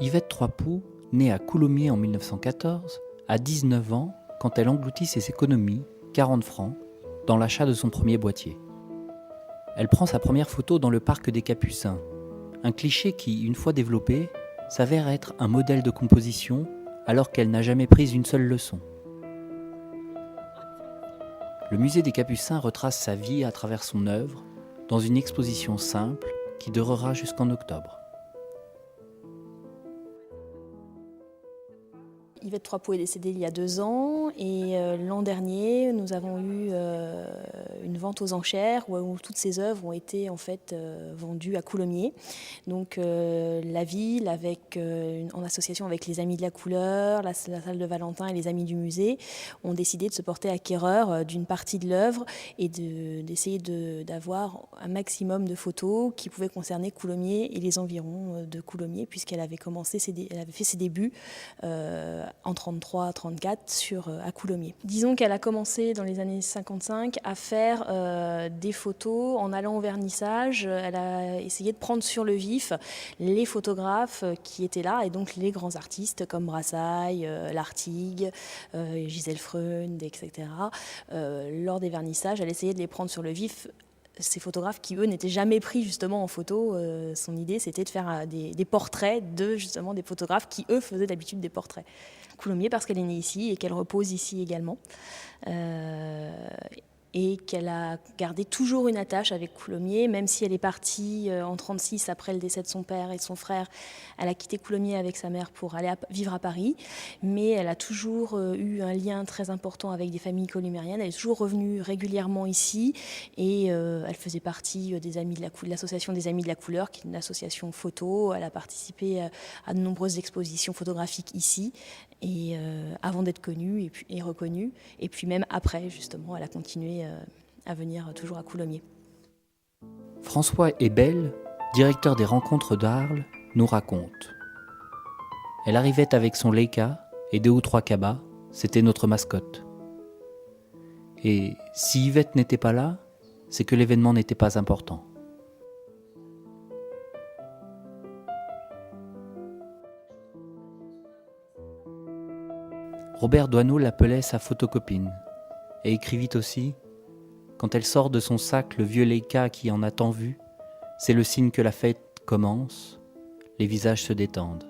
Yvette Troispoux, née à Coulommiers en 1914, a 19 ans quand elle engloutit ses économies, 40 francs, dans l'achat de son premier boîtier. Elle prend sa première photo dans le parc des Capucins, un cliché qui, une fois développé, s'avère être un modèle de composition alors qu'elle n'a jamais pris une seule leçon. Le musée des Capucins retrace sa vie à travers son œuvre dans une exposition simple qui durera jusqu'en octobre. Yvette Troispoux est décédée il y a 2 ans et l'an dernier, nous avons eu une vente aux enchères où toutes ses œuvres ont été en fait vendues à Coulommiers. Donc la ville, en association avec les Amis de la Couleur, la salle de Valentin et les Amis du musée, ont décidé de se porter acquéreur d'une partie de l'œuvre et d'essayer d'avoir un maximum de photos qui pouvaient concerner Coulommiers et les environs de Coulommiers, puisqu'elle avait fait ses débuts en 33-34 à Coulommiers. Disons qu'elle a commencé dans les années 55 à faire des photos en allant au vernissage. Elle a essayé de prendre sur le vif les photographes qui étaient là et donc les grands artistes comme Brassailles, Lartigue, Gisèle Freund, etc. Lors des vernissages, elle essayait de les prendre sur le vif. Ces photographes qui, eux, n'étaient jamais pris justement en photo. Son idée, c'était de faire des portraits de justement des photographes qui, eux, faisaient d'habitude des portraits. Coulommiers parce qu'elle est née ici et qu'elle repose ici également. Et qu'elle a gardé toujours une attache avec Coulommiers, même si elle est partie en 1936 après le décès de son père et de son frère. Elle a quitté Coulommiers avec sa mère pour aller vivre à Paris, mais elle a toujours eu un lien très important avec des familles colombiériennes. Elle est toujours revenue régulièrement ici et elle faisait partie de l'association des Amis de la Couleur, qui est une association photo. Elle a participé à de nombreuses expositions photographiques ici, et avant d'être connue et reconnue, et puis même après, justement, elle a continué à venir toujours à Coulommiers. François Ebel, directeur des rencontres d'Arles, nous raconte. Elle arrivait avec son Leica et 2 ou 3 cabas, c'était notre mascotte. Et si Yvette n'était pas là, c'est que l'événement n'était pas important. Robert Doisneau l'appelait sa photocopine et écrivit aussi « Quand elle sort de son sac le vieux Leica qui en a tant vu, c'est le signe que la fête commence, les visages se détendent.